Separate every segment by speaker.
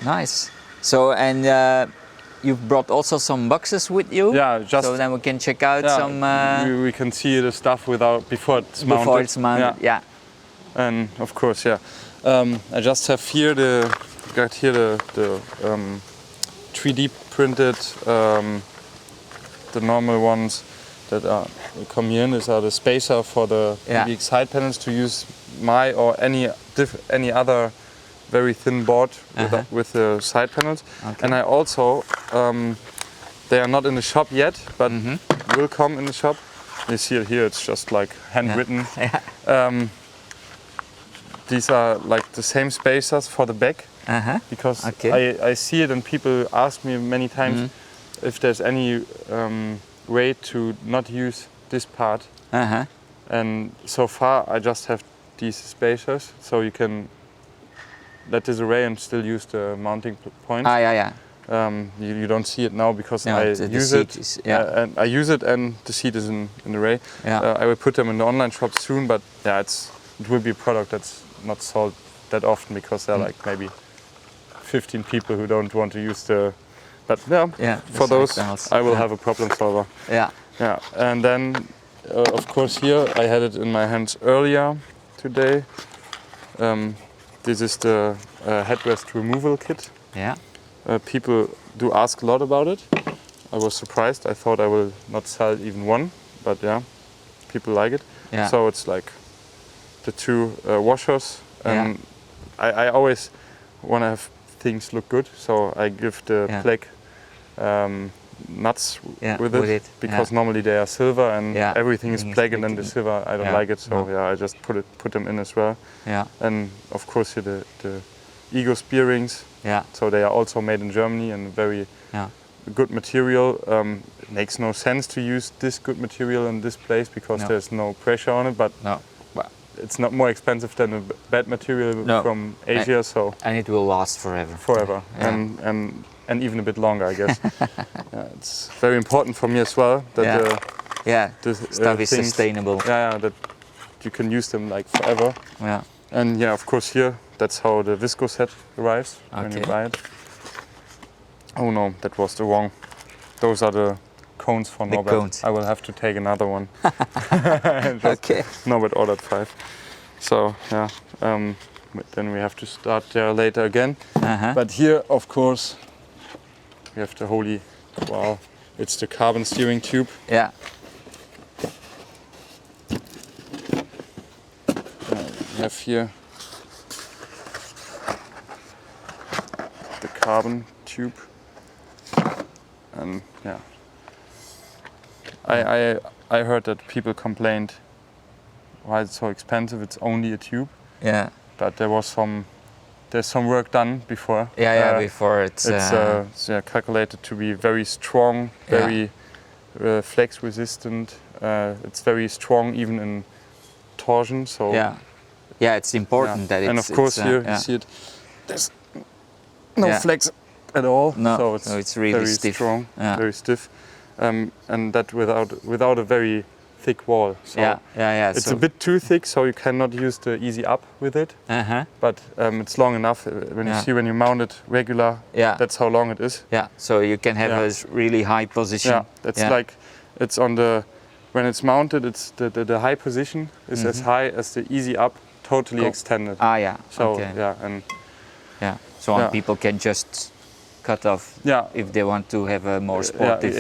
Speaker 1: Nice. So, and you've brought also some boxes with you?
Speaker 2: Yeah, just
Speaker 1: so then we can check out some...
Speaker 2: we can see the stuff before it's mounted.
Speaker 1: Before it's mounted, yeah.
Speaker 2: And of course, yeah. I just have here the 3D printed, the normal ones that come here in. These are the spacer for the big side panels to use my or any other very thin board with the side panels.
Speaker 1: Okay.
Speaker 2: And I also, they are not in the shop yet, but will come in the shop. You see it here, it's just like handwritten. These are like the same spacers for the back, because I see it and people ask me many times if there's any way to not use this part. And so far I just have these spacers, so you can let this away and still use the mounting point. You don't see it now because I use it. And I use it and the seat is in the array. I will put them in the online shop soon, but yeah, it will be a product that's not sold that often because there are like maybe 15 people who don't want to use the. But for those I will have a problem solver. And then of course here I had it in my hands earlier today. This is the Headrest Removal Kit. People do ask a lot about it. I was surprised. I thought I will not sell even one, but people like it. So it's like the two washers, and I always want to have things look good, so I give the black nuts with it because normally they are silver and everything is black, and then the silver I don't like it, so I just put them in as well. And of course here the Ego spear rings, so they are also made in Germany and very good material. It makes no sense to use this good material in this place because there's no pressure on it, but it's not more expensive than a bad material from Asia, so
Speaker 1: and it will last forever.
Speaker 2: And even a bit longer, I guess. It's very important for me as well that the
Speaker 1: stuff is sustainable.
Speaker 2: That you can use them like forever. And of course here that's how the visco set arrives when you buy it. Oh no, that was the wrong. Those are the cones for Norbert. Cones. I will have to take another one. Norbert ordered 5. So then we have to start there later again. But here, of course, we have the holy, it's the carbon steering tube. We have here the carbon tube, and I heard that people complained why it's so expensive. It's only a tube. But there's some work done before.
Speaker 1: Before it's
Speaker 2: calculated to be very strong, very flex resistant. It's very strong even in torsion. So
Speaker 1: it's important that it's.
Speaker 2: And of course here you see it. There's no flex at all. So
Speaker 1: it's really
Speaker 2: very
Speaker 1: stiff.
Speaker 2: Strong, very stiff, and that without a very thick wall. So it's a bit too thick, so you cannot use the easy up with it. But it's long enough. When you mount it regular, that's how long it is.
Speaker 1: So you can have a really high position.
Speaker 2: It's like it's on the when it's mounted. It's the high position is as high as the easy up, totally extended. So
Speaker 1: so people can just cut off if they want to have a more sportive.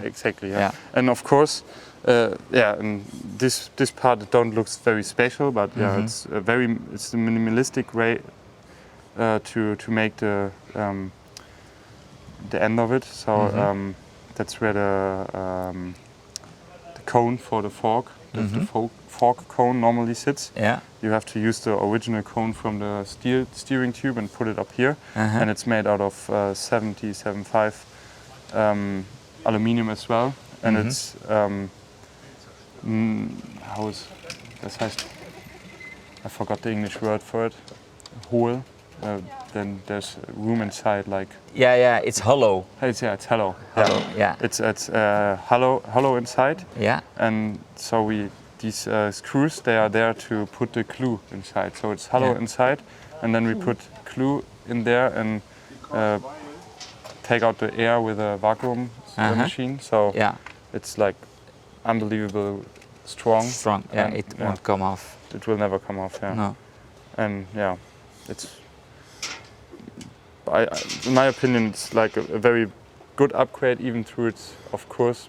Speaker 2: Exactly. And of course. And this part don't look very special, but it's a minimalistic way to make the end of it. So that's where the cone for the fork, the fork cone normally sits. You have to use the original cone from the steering tube and put it up here, and it's made out of 75 aluminium as well, and it's das heißt, I forgot the English word for it. Hohl. Then there's room inside, like.
Speaker 1: It's hollow.
Speaker 2: It's hollow. It's hollow inside. And so these screws, they are there to put the glue inside. So it's hollow inside, and then we put glue in there, and take out the air with a vacuum machine. So it's like unbelievable strong.
Speaker 1: Strong, yeah, it won't come off.
Speaker 2: It will never come off, yeah.
Speaker 1: No.
Speaker 2: And yeah, it's, in my opinion, it's like a very good upgrade, even through its, of course,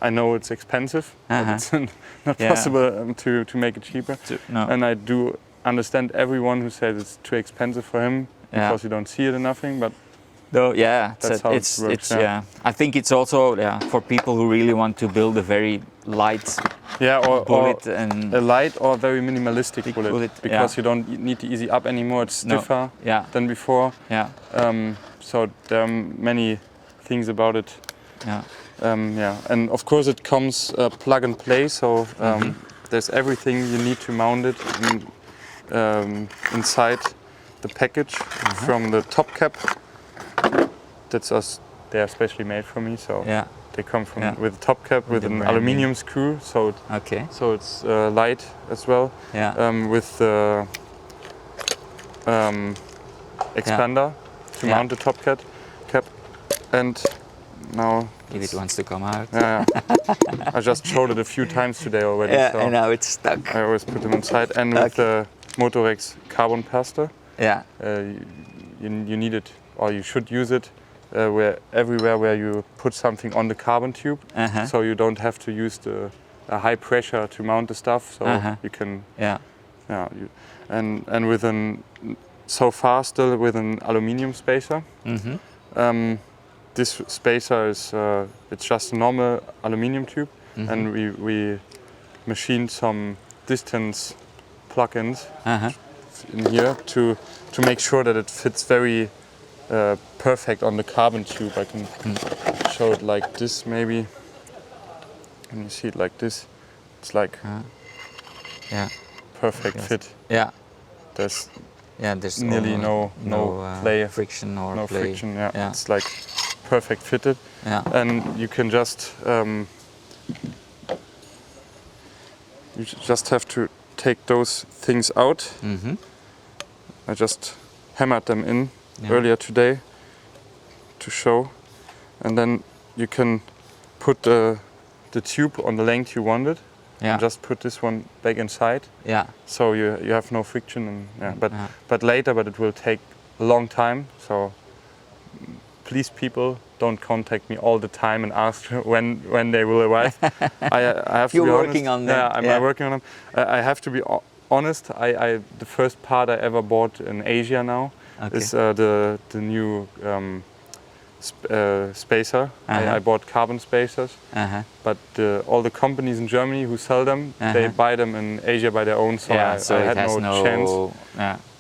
Speaker 2: I know it's expensive, but it's not possible to make it cheaper.
Speaker 1: No.
Speaker 2: And I do understand everyone who says it's too expensive for him because you don't see it in nothing, but
Speaker 1: though, yeah,
Speaker 2: that's how it works,
Speaker 1: yeah. I think it's also for people who really want to build a very light Bullitt and
Speaker 2: a light or very minimalistic Bullitt, because you don't need the easy up anymore. It's stiffer than before.
Speaker 1: Yeah.
Speaker 2: So there are many things about it.
Speaker 1: Yeah.
Speaker 2: And of course it comes plug and play. So there's everything you need to mount it inside the package from the top cap. They are specially made for me, so they come from with a top cap with an aluminium screw, so it's light as well. With the expander to mount the top cap, and now
Speaker 1: if it wants to come out.
Speaker 2: I just showed it a few times today already.
Speaker 1: Yeah,
Speaker 2: so
Speaker 1: and now it's stuck.
Speaker 2: I always put them inside, and with the Motorex carbon plaster. You need it, or you should use it everywhere where you put something on the carbon tube, so you don't have to use a high pressure to mount the stuff. So you can, and with so far still with an aluminium spacer. This spacer is it's just a normal aluminium tube, and we machined some distance plugins in here to make sure that it fits very perfect on the carbon tube. I can show it like this maybe. Can you see it like this? It's like perfect fit. There's nearly no play,
Speaker 1: friction or
Speaker 2: no
Speaker 1: play.
Speaker 2: friction. It's like perfect fitted, and you can just have to take those things out. I just hammered them in earlier today to show, and then you can put the tube on the length you wanted. And just put this one back inside. So you have no friction, and but later, but it will take a long time. So please, people, don't contact me all the time and ask when they will arrive. I have to be honest.
Speaker 1: You're working on them.
Speaker 2: I'm working on them. I have to be honest. The first part I ever bought in Asia now is the new spacer. I bought carbon spacers, but all the companies in Germany who sell them, they buy them in Asia by their own. So I had no chance.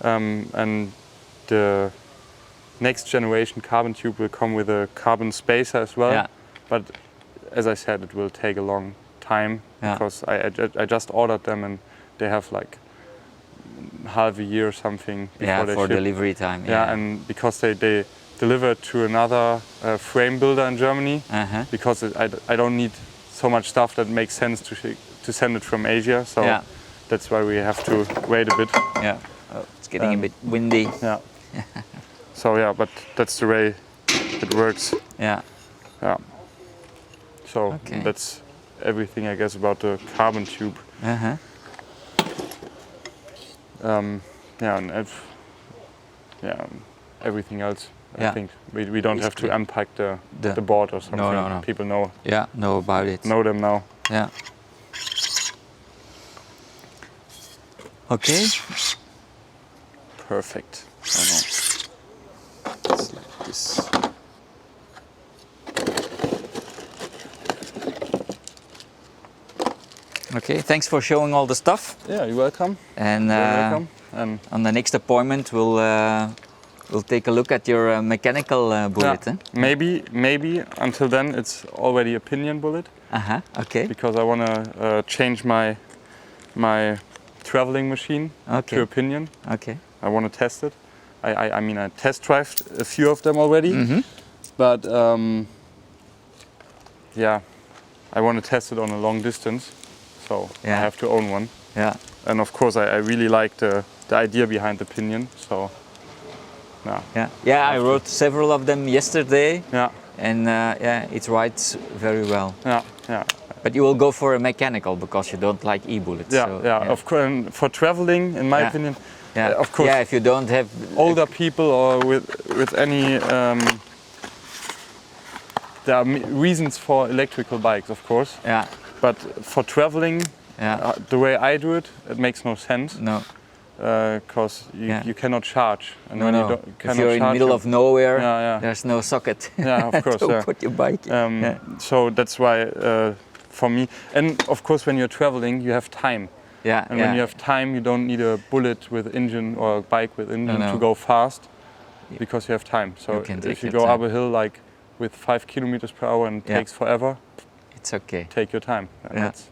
Speaker 2: And the next generation carbon tube will come with a carbon spacer as well. But as I said, it will take a long time because I just ordered them, and they have like half a year or something before they
Speaker 1: for
Speaker 2: ship.
Speaker 1: delivery time.
Speaker 2: And because they deliver to another frame builder in Germany, because I don't need so much stuff that makes sense to send it from Asia. So that's why we have to wait a bit.
Speaker 1: It's getting a bit windy.
Speaker 2: So but that's the way it works. So that's everything, I guess, about the carbon tube. Everything else. I think we don't have to unpack the board or something.
Speaker 1: No.
Speaker 2: People know.
Speaker 1: Know about it.
Speaker 2: Know them now.
Speaker 1: Okay.
Speaker 2: Perfect. It's like this.
Speaker 1: Okay, thanks for showing all the stuff.
Speaker 2: Yeah, you're welcome.
Speaker 1: And
Speaker 2: you're welcome. And
Speaker 1: on the next appointment, we'll take a look at your mechanical Bullitt.
Speaker 2: Maybe until then it's already a pinion Bullitt.
Speaker 1: Okay.
Speaker 2: Because I want to change my traveling machine to a pinion.
Speaker 1: Okay.
Speaker 2: I want to test it. I mean, I test drived a few of them already, but I want to test it on a long distance, so I have to own one. And of course, I really like the idea behind the pinion. So
Speaker 1: I rode several of them yesterday.
Speaker 2: Yeah.
Speaker 1: And it rides very well.
Speaker 2: Yeah.
Speaker 1: But you will go for a mechanical because you don't like e-Bullitts.
Speaker 2: Yeah. Of course, and for traveling, in my opinion, of course.
Speaker 1: Yeah, if you don't have
Speaker 2: older people or with any, there are reasons for electrical bikes, of course.
Speaker 1: Yeah.
Speaker 2: But for traveling, the way I do it, it makes no sense.
Speaker 1: No.
Speaker 2: Because you cannot charge. And
Speaker 1: when you if you're in the middle of nowhere, there's no socket.
Speaker 2: Yeah, of course.
Speaker 1: to put your bike in.
Speaker 2: So that's why, for me, and of course, when you're traveling, you have time.
Speaker 1: Yeah.
Speaker 2: And when you have time, you don't need a Bullitt with engine or a bike with engine to go fast, because you have time. So if you go up a hill like with 5 kilometers per hour and it takes forever,
Speaker 1: it's okay.
Speaker 2: Take your time. And that's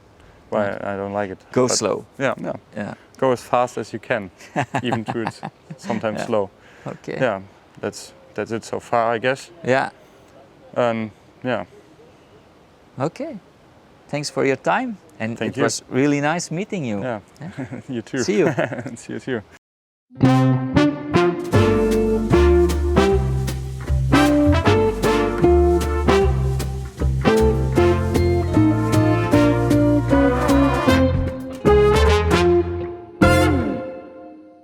Speaker 2: why I don't like it.
Speaker 1: Go slow.
Speaker 2: Yeah. Go as fast as you can, even though it's sometimes slow.
Speaker 1: Okay.
Speaker 2: Yeah, that's it so far, I guess.
Speaker 1: Yeah.
Speaker 2: And
Speaker 1: Okay. Thanks for your time. And
Speaker 2: Thank
Speaker 1: it was really nice meeting you.
Speaker 2: Yeah. You too.
Speaker 1: See you.
Speaker 2: See you too.